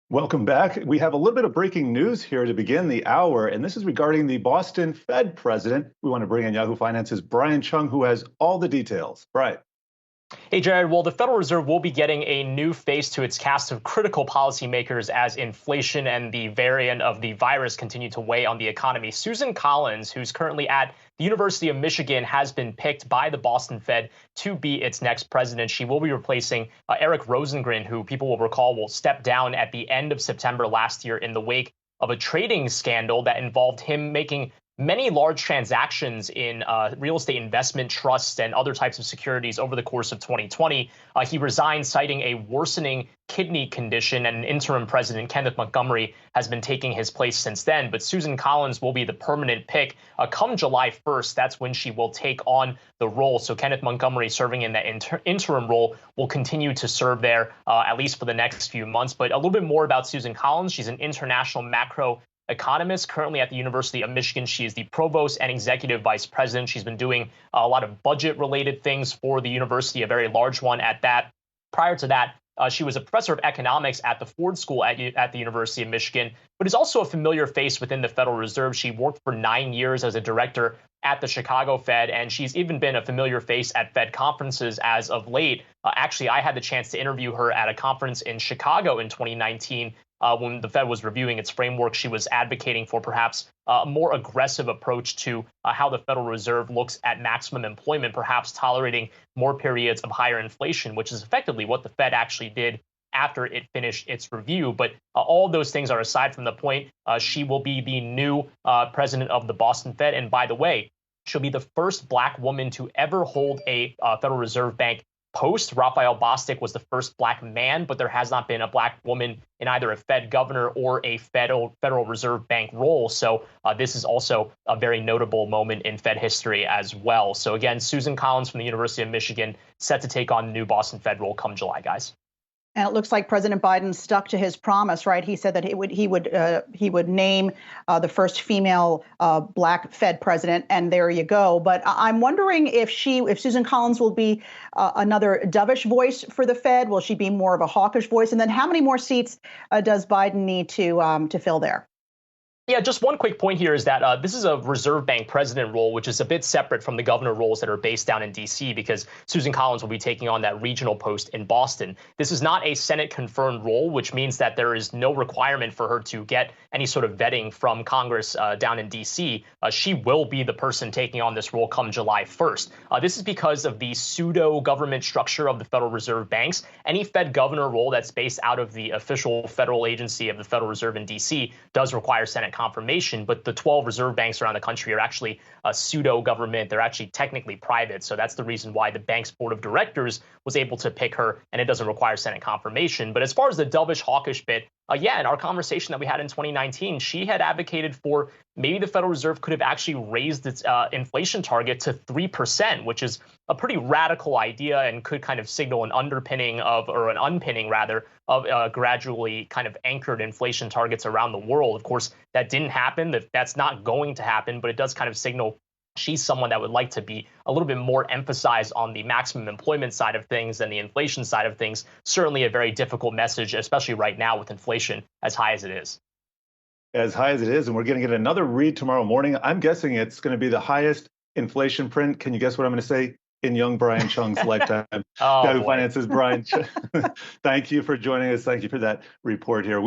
Welcome back. We have a little bit of breaking news here to begin the hour, and this is regarding the Boston Fed president. We want to bring in Yahoo Finance's Brian Cheung, who has all the details. Brian. Hey, Jared. Well, the Federal Reserve will be getting a new face to its cast of critical policymakers as inflation and the variant of the virus continue to weigh on the economy. Susan Collins, who's currently at the University of Michigan, has been picked by the Boston Fed to be its next president. She will be replacing Eric Rosengren, who people will recall will step down at the end of September last year in the wake of a trading scandal that involved him making many large transactions in real estate investment trusts and other types of securities over the course of 2020. He resigned, citing a worsening kidney condition, and interim president Kenneth Montgomery has been taking his place since then. But Susan Collins will be the permanent pick come July 1st. That's when she will take on the role. So Kenneth Montgomery, serving in that interim role, will continue to serve there at least for the next few months. But a little bit more about Susan Collins. She's an international macro economist currently at the University of Michigan. She is the provost and executive vice president. She's been doing a lot of budget related things for the university, a very large one at that. Prior to that, she was a professor of economics at the Ford School at the University of Michigan, but is also a familiar face within the Federal Reserve. She worked for 9 years as a director at the Chicago Fed, and she's even been a familiar face at Fed conferences as of late. Actually, I had the chance to interview her at a conference in Chicago in 2019. When the Fed was reviewing its framework, she was advocating for perhaps a more aggressive approach to how the Federal Reserve looks at maximum employment, perhaps tolerating more periods of higher inflation, which is effectively what the Fed actually did after it finished its review. But all those things are aside from the point. She will be the new president of the Boston Fed. And by the way, she'll be the first Black woman to ever hold a Federal Reserve Bank post. Raphael Bostic was the first Black man, but there has not been a Black woman in either a Fed governor or a Federal Reserve Bank role. So this is also a very notable moment in Fed history as well. So again, Susan Collins from the University of Michigan set to take on the new Boston Fed role come July, guys. And it looks like President Biden stuck to his promise, right? He said that he would name the first female Black Fed president, and there you go. But I'm wondering if Susan Collins will be another dovish voice for the Fed. Will she be more of a hawkish voice? And then how many more seats does Biden need to fill there? Yeah, just one quick point here is that this is a Reserve Bank president role, which is a bit separate from the governor roles that are based down in D.C. because Susan Collins will be taking on that regional post in Boston. This is not a Senate confirmed role, which means that there is no requirement for her to get any sort of vetting from Congress down in D.C. She will be the person taking on this role come July 1st. This is because of the pseudo government structure of the Federal Reserve banks. Any Fed governor role that's based out of the official federal agency of the Federal Reserve in D.C. does require Senate confirmation, but the 12 reserve banks around the country are actually a pseudo government. They're actually technically private. So that's the reason why the bank's board of directors was able to pick her, and it doesn't require Senate confirmation. But as far as the dovish, hawkish bit, in our conversation that we had in 2019, she had advocated for maybe the Federal Reserve could have actually raised its inflation target to 3%, which is a pretty radical idea and could kind of signal an underpinning of, or an unpinning rather, of gradually kind of anchored inflation targets around the world. Of course, that didn't happen. That's not going to happen, but it does kind of signal she's someone that would like to be a little bit more emphasized on the maximum employment side of things than the inflation side of things. Certainly a very difficult message, especially right now with inflation as high as it is. As high as it is, and we're going to get another read tomorrow morning. I'm guessing it's going to be the highest inflation print. Can you guess what I'm going to say? In young Brian Cheung's lifetime. Yahoo Finance's Brian Cheung. Thank you for joining us. Thank you for that report here.